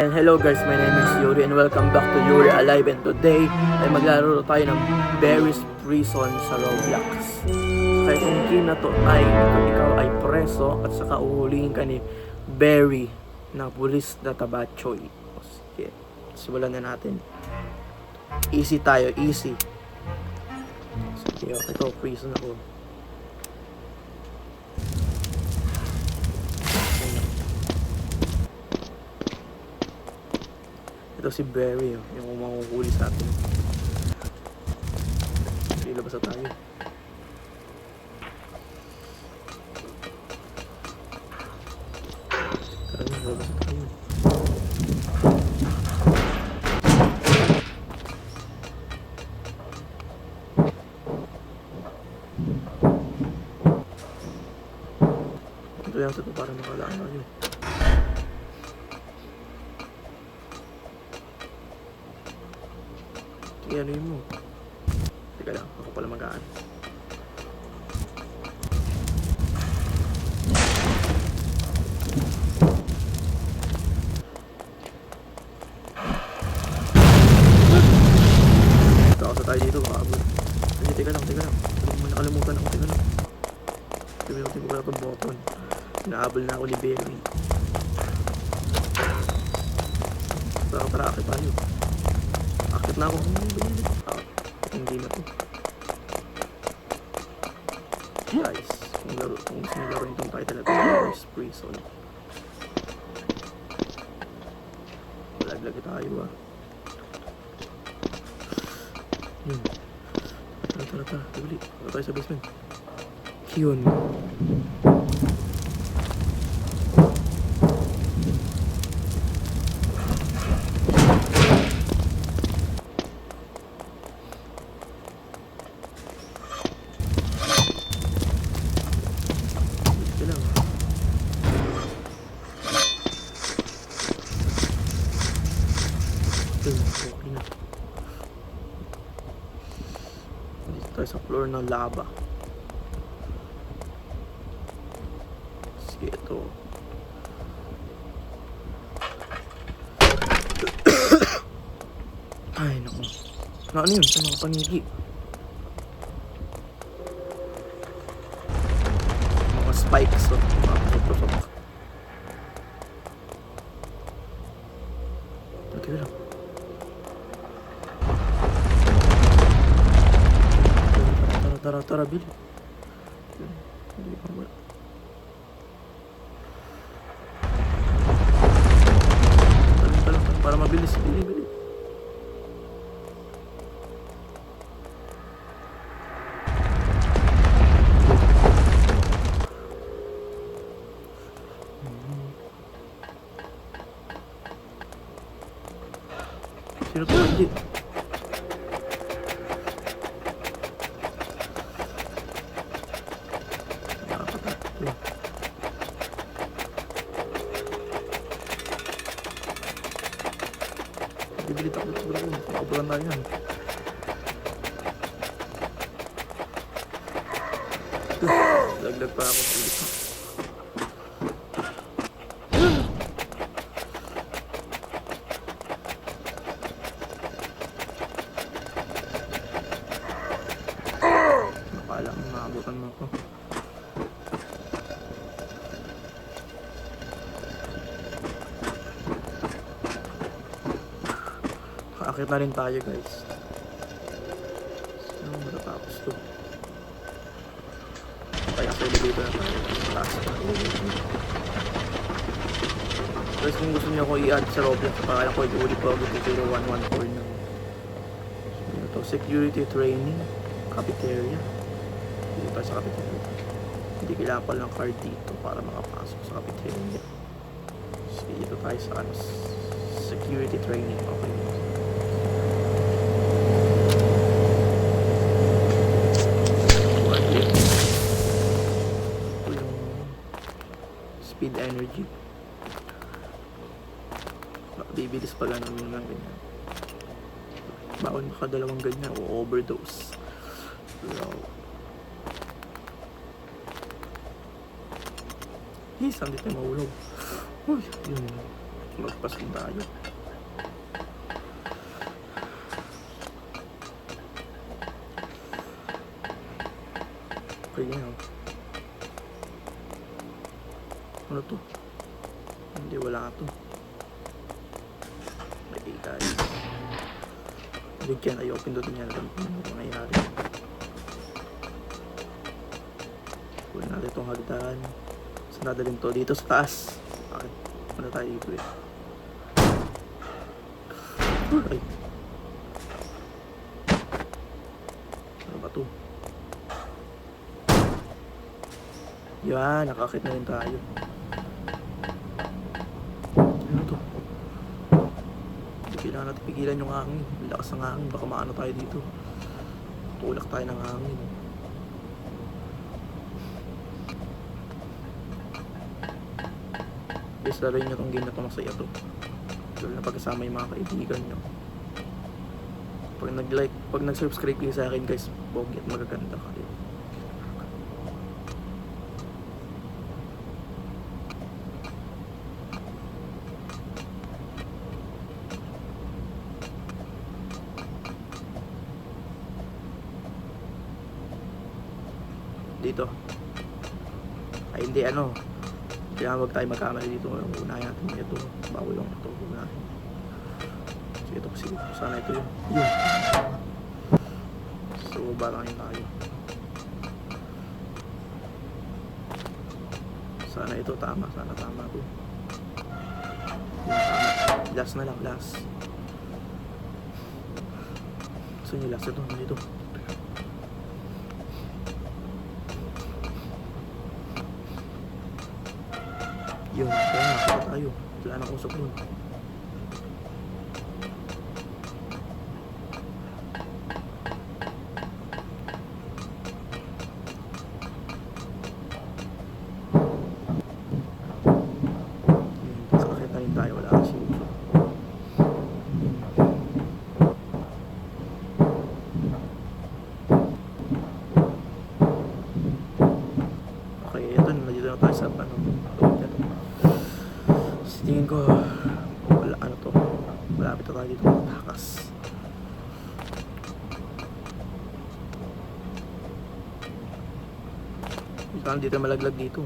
And hello guys, my name is Yuri and welcome back to Yuri Alive, and today ay maglalaro tayo ng Barry's Prison sa Roblox. Kaya itong game na to ay ikaw ay preso at saka uhulihin ka ni Barry na pulis na tabachoy. Sige, simulan na natin. Easy tayo, easy. Sige, ito prison ako. Ito si Barry, yung makuhuli sa atin. Okay, labas na tayo. Tara na, labas na tayo. Ito yung ito para makalaan tayo. Ano yun mo? Teka lang, ako pala magaan. Takot tayo dito, bago. Teka lang. Nakalimutan ako, teka lang. Teka ko itong button. Naabol na ako ni Barry. Tara, akit tayo. Akit na ako. Hindi na to. Guys, kung gusto nyo laro itong title na ito, Barry's Prison. Laglag tayo Yun. Tara. Tuli. Tara tayo sa basement. Yun. Okay na. Dito tayo sa floor ng lava. Sige, ito. Ay, naku. Ano yun? Sa mga panigi. Mga spikes. Mga Teka lang. Tara, bili. Hindi pa wala. Tara, para mabilis. Bili. Sino to? Hindi. Bibili takot sa bro. Makabulan tayo yan. Laglag pa ako. Nakala mo nakabutan mo ako. Akit na rin tayo guys. Saan matatapos to? Kaya sa elevator na tayo. Taas pa. Guys, kung gusto niyo ako i-add sa Roblox, pangalan ko Yuri Pogo 0114 na. Ito, security training, cafeteria. Dito tayo sa cafeteria. Hindi kailangan pala ng card dito para makapasok sa cafeteria. So, dito tayo sa security training. Okay. Speed energy. Bibilis pala namin ng ganyan. Bawal makadalawang ganyan o overdose. Wow. Saan dito mahulog? Uy, yun. Magpasin tayo. Okay na yun. Ano to? Hindi, wala to. Okay tayo. Bigyan ay open doon niya. Alam ko ano nangyayari. Kunin natin itong hagdan. Saan dadalhin to? Dito sa taas. Okay. Ano tayo dito eh? Ay. Ano ba to? Yan, nakakit na rin tayo. Ano to? Kailangan natin pigilan yung hangin. Lakas ng hangin, baka maano tayo dito. Tulak tayo ng hangin. Guys, lalo nyo itong game na ito, masaya to. Lalo na pagkasama yung mga kaibigan nyo. Pag nag-subscribe kayo sa akin guys, pogi at magaganda kayo. Dito ay hindi ano, kaya wag tayo magkamali dito. Unahin natin ito bago yung ito unahin. So ito kasi sana ito yun. So barangin tayo. Sana ito tama, sana tama to. Yung tama, last na lang, last. So yung last ito dito. Yun, kaya nakita tayo. Wala nang usok nun. Yun, tapos kakita rin tayo. Wala kasi usok. Okay, ito na. Dito na tayo sa ano. Tingin ko wala ano to, malapit na tayo dito matakas. Hindi tayo malaglag dito.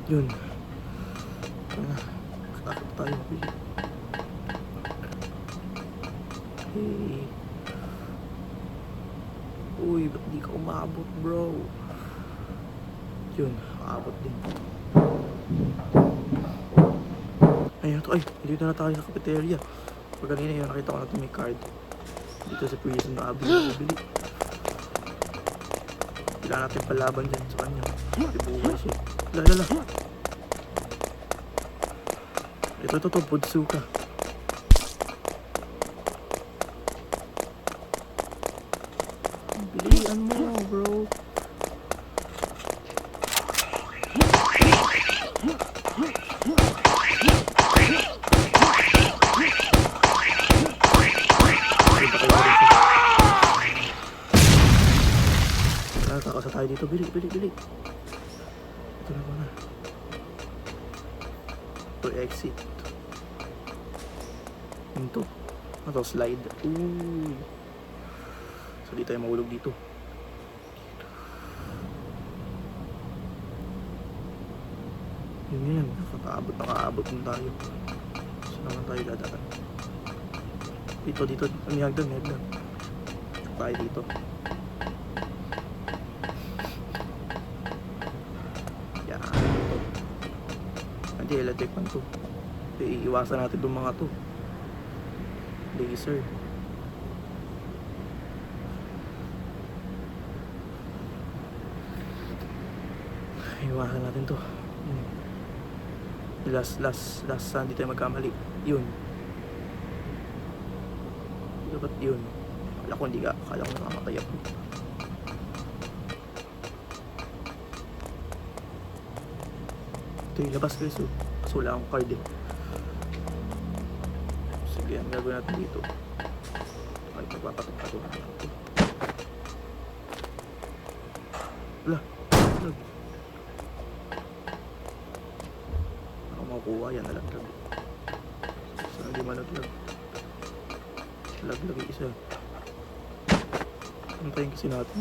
Yun, katakot tayo. Hey. Uy, ba't di ka umabot, bro? Yun, aabot din. Ayun to, ay, dito na tayo sa cafeteria. Pag kanina yun, nakita ko natin may card. Dito sa prison na abili. Kailangan natin palaban dyan sa kanya. Tibuhay siya. Lala. Ito, Budsuka. Bilian mo, bro. Nakakasa tayo dito. Bili. Ito na muna. Ito, exit. Ito. Ito, slide. Ooh. So di tayo mahulog dito. Yun. Nakaabot na tayo. So naman tayo dadaan. Dito. May hagdan. Tayo dito. Yan. Ito. Hindi, electric man to. Iiwasan natin itong mga to. Laser. Iwasan natin to. Last hindi tayo magkamali. Yun. Dapat yun. Akala ko nakamatay ako. Ito yung labas guys. So wala akong card eh. Sige, ang gagawin natin dito. Ay, pagpapatok-patok natin ito. nalaglag. Ako makukuha yan, nalaglag. Saan hindi malaglag? Nalaglag yung isa. Antayin kasi natin.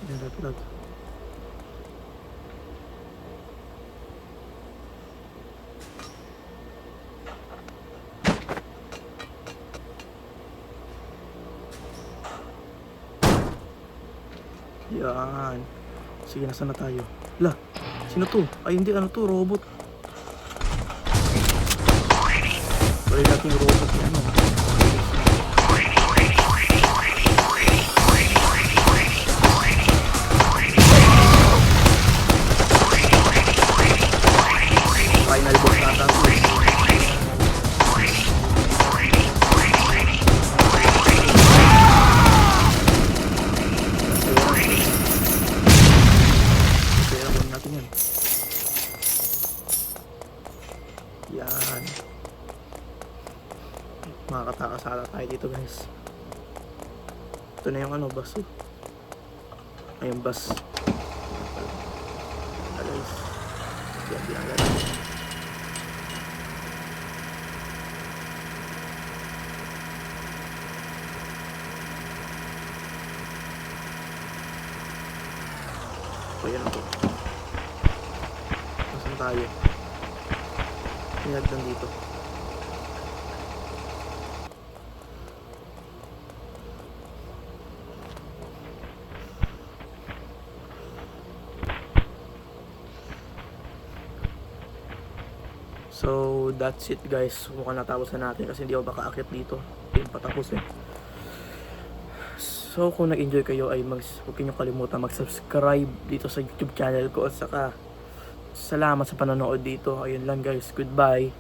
Yan, nalaglag. Yan. Sige, nasa na tayo? La, sino to? Ay hindi, ano to? Robot. Pwede natin yung robot na ano. Final boss nata. Yan. Makakatakas ata tayo dito guys. Ito na yung ano, bus. Ay, yung bus. Guys. Yan, dinagad. So, yan ako. Nasaan tayo? Pinagdan dito. So that's it guys. Mukhang natapos na natin kasi hindi ako makaakyat dito. Hindi patapos eh. So kung nag-enjoy kayo ay huwag niyo kalimutan mag-subscribe dito sa YouTube channel ko. At saka salamat sa panonood dito. Ayun lang guys. Goodbye.